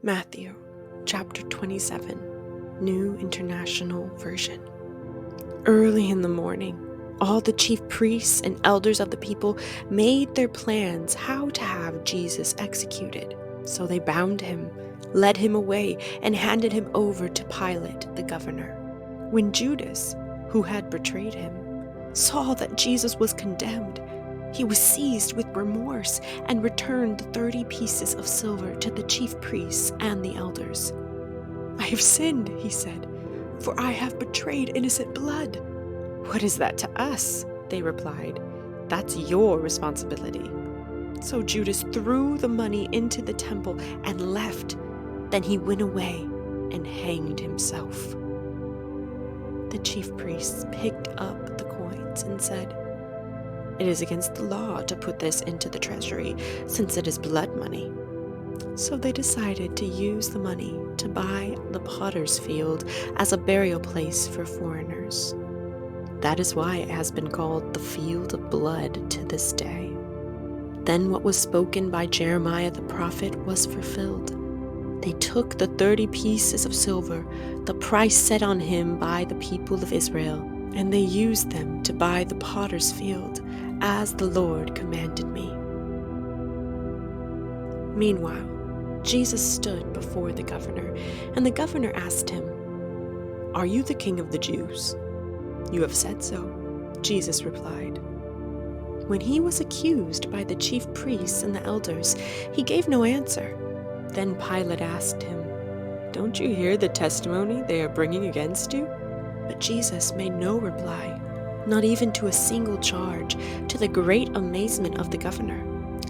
Matthew chapter 27, New International Version. Early in the morning, all the chief priests and elders of the people made their plans how to have Jesus executed. So they bound him, led him away, and handed him over to Pilate, the governor. When Judas, who had betrayed him, saw that Jesus was condemned, he was seized with remorse and returned the 30 pieces of silver to the chief priests and the elders. "I have sinned," he said, "for I have betrayed innocent blood." "What is that to us?" they replied. "That's your responsibility." So Judas threw the money into the temple and left. Then he went away and hanged himself. The chief priests picked up the coins and said, "It is against the law to put this into the treasury, since it is blood money." So they decided to use the money to buy the potter's field as a burial place for foreigners. That is why it has been called the Field of Blood to this day. Then what was spoken by Jeremiah the prophet was fulfilled. They took the 30 pieces of silver, the price set on him by the people of Israel, and they used them to buy the potter's field, as the Lord commanded me. Meanwhile, Jesus stood before the governor, and the governor asked him, "Are you the king of the Jews?" "You have said so," Jesus replied. When he was accused by the chief priests and the elders, he gave no answer. Then Pilate asked him, "Don't you hear the testimony they are bringing against you?" But Jesus made no reply, not even to a single charge, to the great amazement of the governor.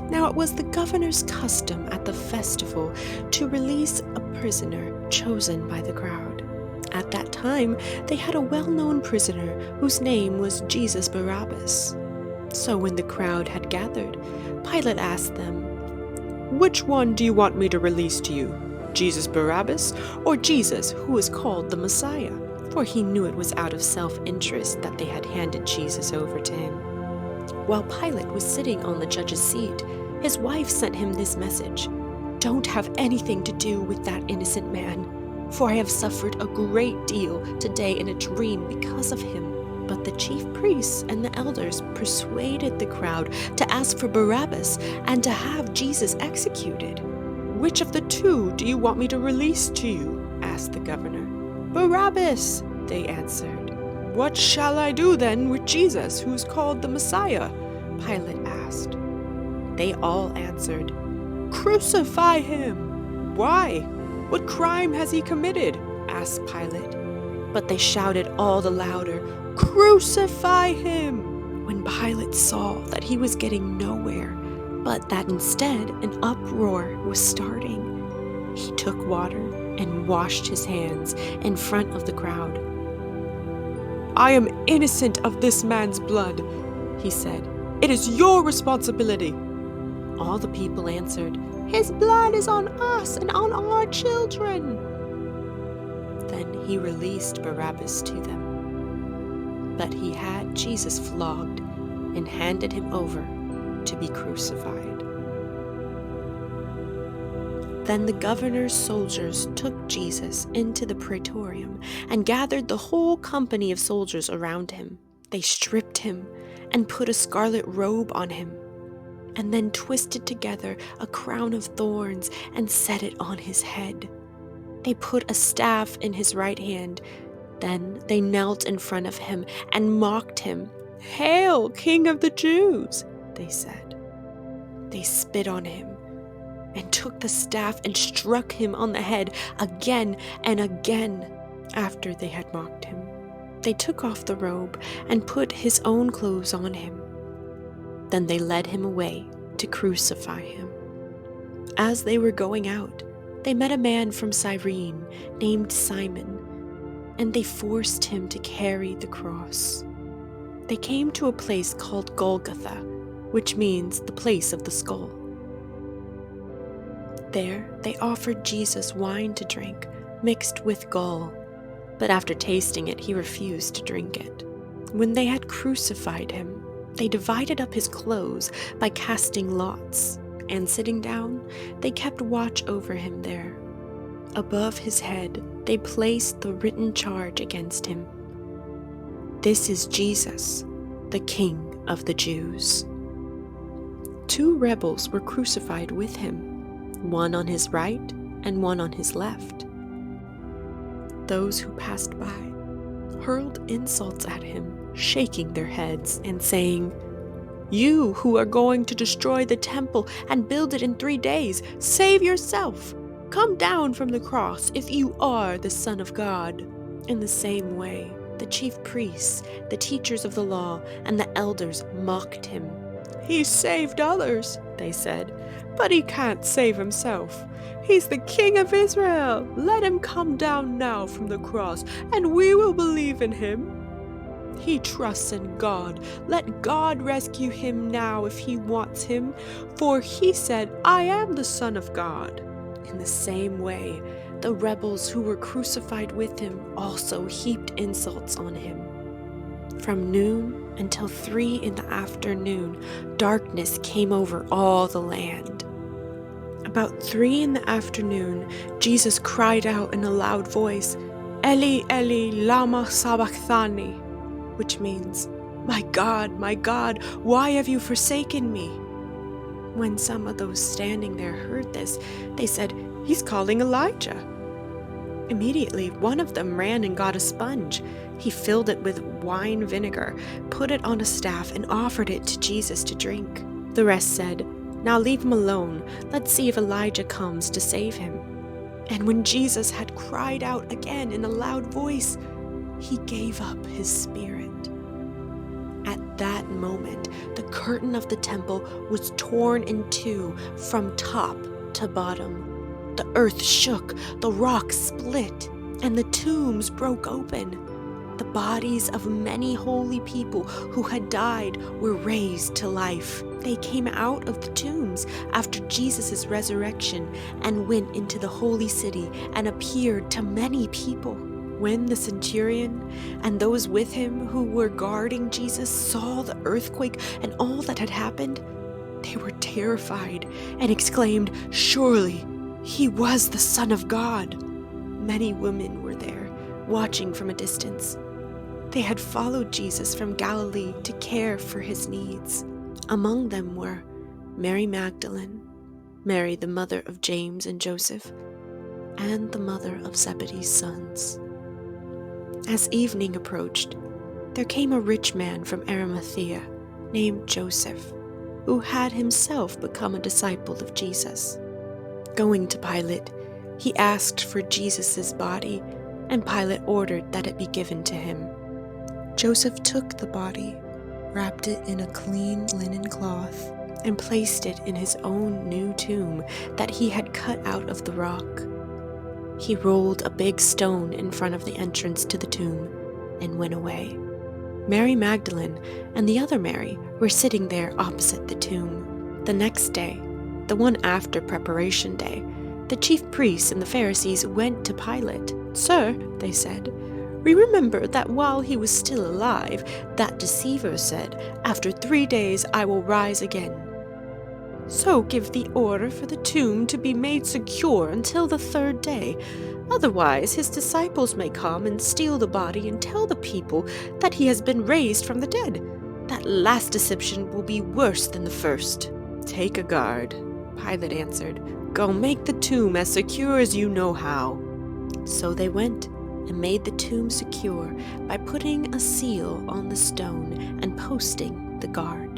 Now it was the governor's custom at the festival to release a prisoner chosen by the crowd. At that time, they had a well-known prisoner whose name was Jesus Barabbas. So when the crowd had gathered, Pilate asked them, "Which one do you want me to release to you, Jesus Barabbas or Jesus, who is called the Messiah?" For he knew it was out of self-interest that they had handed Jesus over to him. While Pilate was sitting on the judge's seat, his wife sent him this message: "Don't have anything to do with that innocent man, for I have suffered a great deal today in a dream because of him." But the chief priests and the elders persuaded the crowd to ask for Barabbas and to have Jesus executed. "Which of the two do you want me to release to you?" asked the governor. "Barabbas," they answered. "What shall I do then with Jesus, who is called the Messiah?" Pilate asked. They all answered, "Crucify him!" "Why? What crime has he committed?" asked Pilate. But they shouted all the louder, "Crucify him!" When Pilate saw that he was getting nowhere, but that instead an uproar was starting, he took water and washed his hands in front of the crowd. "I am innocent of this man's blood," he said. "It is your responsibility." All the people answered, "His blood is on us and on our children." Then he released Barabbas to them. But he had Jesus flogged and handed him over to be crucified. Then the governor's soldiers took Jesus into the praetorium and gathered the whole company of soldiers around him. They stripped him and put a scarlet robe on him, and then twisted together a crown of thorns and set it on his head. They put a staff in his right hand. Then they knelt in front of him and mocked him. "Hail, King of the Jews!" they said. They spit on him and took the staff and struck him on the head again and again. After they had mocked him, they took off the robe and put his own clothes on him. Then they led him away to crucify him. As they were going out, they met a man from Cyrene named Simon, and they forced him to carry the cross. They came to a place called Golgotha, which means the place of the skull. There they offered Jesus wine to drink, mixed with gall, but after tasting it, he refused to drink it. When they had crucified him, they divided up his clothes by casting lots, and sitting down, they kept watch over him there. Above his head, they placed the written charge against him. "This is Jesus, the King of the Jews." 2 rebels were crucified with him, one on his right and one on his left. Those who passed by hurled insults at him, shaking their heads and saying, "You who are going to destroy the temple and build it in 3 days, save yourself! Come down from the cross if you are the Son of God." In the same way, the chief priests, the teachers of the law, and the elders mocked him. "He saved others," they said, "but he can't save himself. He's the King of Israel. Let him come down now from the cross, and we will believe in him. He trusts in God. Let God rescue him now if he wants him, for he said, 'I am the Son of God.'" In the same way, the rebels who were crucified with him also heaped insults on him. From noon until 3 in the afternoon, darkness came over all the land. About 3 in the afternoon, Jesus cried out in a loud voice, "Eli, Eli, lama sabachthani," which means, my God, why have you forsaken me?" When some of those standing there heard this, they said, "He's calling Elijah." Immediately, one of them ran and got a sponge. He filled it with wine vinegar, put it on a staff, and offered it to Jesus to drink. The rest said, "Now leave him alone. Let's see if Elijah comes to save him." And when Jesus had cried out again in a loud voice, he gave up his spirit. At that moment, the curtain of the temple was torn in 2 from top to bottom. The earth shook, the rocks split, and the tombs broke open. The bodies of many holy people who had died were raised to life. They came out of the tombs after Jesus' resurrection and went into the holy city and appeared to many people. When the centurion and those with him who were guarding Jesus saw the earthquake and all that had happened, they were terrified and exclaimed, "Surely he was the Son of God." Many women were there, watching from a distance. They had followed Jesus from Galilee to care for his needs. Among them were Mary Magdalene, Mary the mother of James and Joseph, and the mother of Zebedee's sons. As evening approached, there came a rich man from Arimathea named Joseph, who had himself become a disciple of Jesus. Going to Pilate, he asked for Jesus' body, and Pilate ordered that it be given to him. Joseph took the body, wrapped it in a clean linen cloth, and placed it in his own new tomb that he had cut out of the rock. He rolled a big stone in front of the entrance to the tomb and went away. Mary Magdalene and the other Mary were sitting there opposite the tomb. The next day, the one after Preparation Day, the chief priests and the Pharisees went to Pilate. "Sir," they said, "we remember that while he was still alive, that deceiver said, 'After 3 days I will rise again.' So give the order for the tomb to be made secure until the 3rd day. Otherwise his disciples may come and steal the body and tell the people that he has been raised from the dead. That last deception will be worse than the first." "Take a guard," Pilate answered. "Go make the tomb as secure as you know how." So they went and made the tomb secure by putting a seal on the stone and posting the guard.